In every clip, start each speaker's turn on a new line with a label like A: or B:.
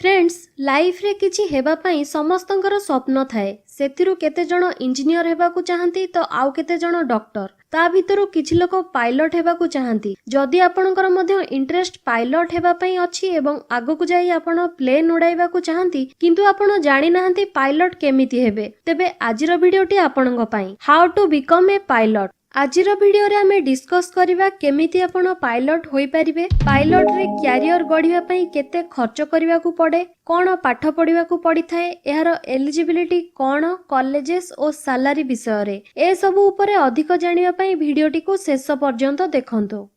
A: Friends life रे किछि हेबा पई समस्तंकर स्वप्न थाए सेथिरु केते जण इंजीनियर हेबाकू चाहंती तो आउ केते जण डॉक्टर ता भितरु किछि लोक पायलट हेबाकू चाहंती। जदि आपणकर मध्य इंटरेस्ट पायलट हेबा पई अछि एवं आगकू जाई आपण प्लेन उड़ाइबाकू चाहंती किंतु आपण जानि नाहंती पायलट केमिति हेबे तेबे आजिर वीडियोटी आपणक पई how to become a pilot. आजिर वीडियो रे आमे डिस्कस करिबा केमिति आपण पायलट होई परिबे, पायलट रे कैरियर गढिबा पई केते खर्च करिबा को पड़े, कोन पाठ पढिबा को पड़ी थाए, एहार एलिजिबिलिटी कोन, कॉलेजेस और सैलरी विषय रे ए सब ऊपर अधिक जानिबा पई वीडियोटी को शेष पर्यंत देखंतो।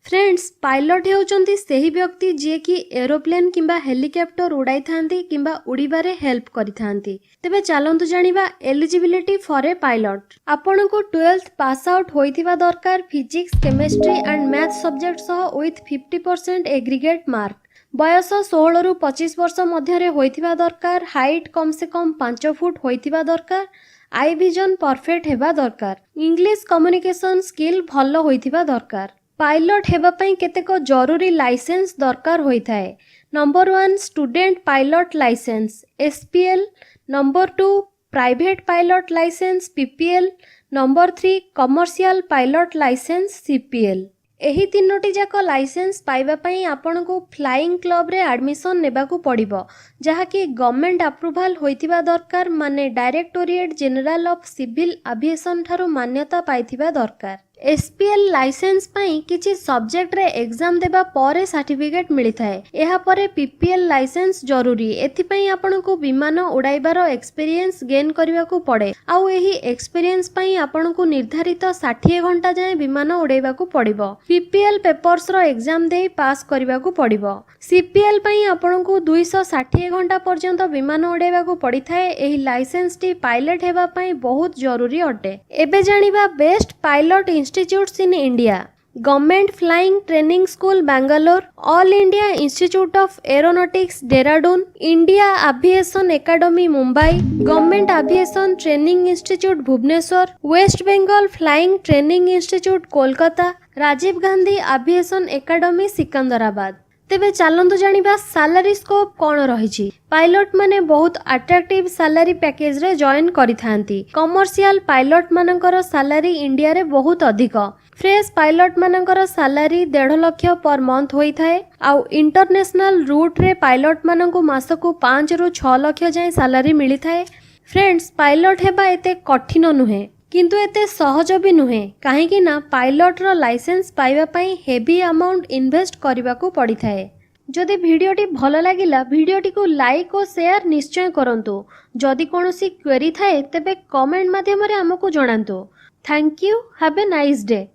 A: फ्रेंड्स पायलट हेउचंती सेही व्यक्ति जे कि एरोप्लेन किंबा हेलिकॉप्टर उड़ाई थांती किंबा उड़ीबारे हेल्प करि थांती। तेबे चलंतु जानिबा एलिजिबिलिटी फॉर ए पायलट। आपन को 12th पास आउट होइथिबा दरकार physics, chemistry and math subject सह विथ 50% एग्रीगेट मार्क। बयस 16 रु 25 वर्ष मध्य रे होइथिबा दरकार। हाइट कम से कम 5 फुट होइथिबा दरकार। आई विजन परफेक्ट हेबा दरकार। इंग्लिश कम्युनिकेशन स्किल भलो होइथिबा दरकार। पायलट हेबा पई केतेक जरूरी लाइसेंस दरकार होई थाए। Number 1 student pilot licence SPL, number 2 private pilot licence PPL, number 3 commercial pilot licence CPL। एही तीनोटी जाक लाइसेंस पाइबा पई आपन को फ्लाइंग क्लब रे एडमिशन नेबा को पड़िबो जहा कि गवर्नमेंट अप्रूवल होइतिबा दरकार माने directorate general of civil aviation थारो मान्यता पाइथिबा दरकार। SPL लाइसेंस पई किछि सब्जेक्ट रे एग्जाम देबा परे सर्टिफिकेट मिली थाए। एहा परे PPL लाइसेंस जरूरी। एथि पई आपन को विमान उड़ाइबार एक्सपीरियंस गेन करिवा को पड़े आउ एही एक्सपीरियंस पई आपन को निर्धारित 60 घंटा जाय विमान उड़ाइबा को पड़िबो। PPL पेपर्स रो एग्जाम देई पास करिवा को पड़िबो। CPL पई आपन को 260 घंटा पर्यंत विमान उड़ाइबा को पड़ी थाए। एही लाइसेंस टी पायलट हेबा पई बहुत जरूरी अटे। एबे जानिबा best pilot institutes in India. Government Flying Training School Bangalore, All India Institute of Aeronautics Dehradun, India Aviation Academy Mumbai, Government Aviation Training Institute Bhubaneswar, West Bengal Flying Training Institute Kolkata, Rajiv Gandhi Aviation Academy Secunderabad. तेबे चलंतु जानिबा सैलरी स्कोप कोन रहिछि। पायलट माने बहुत अट्रैक्टिव सैलरी पैकेज रे join करिथांती। Commercial pilot मानकर salary India रे बहुत अधिक। फ्रेश पायलट मानकर सैलरी 1.5 लाख पर मंथ होई थाए आउ इंटरनेशनल रूट रे पायलट मानकु मासकु 5 रु 6 लाख जाय सैलरी मिली थाए। फ्रेंड्स पायलट हेबा एते कठिन नुहे किंतु एते सहज भी नुहे काहेकि ना पायलट रो लाइसेंस पाइबा पई हेवी अमाउंट इन्वेस्ट करबा को पड़ी थाए। जदि वीडियोटी भलो लागिला वीडियोटी को लाइक और शेयर निश्चय करंतु। जदि कोनोसी क्वेरी थाए तेबे कमेंट माध्यम रे हमकु जणांतु। Thank you, have a nice day.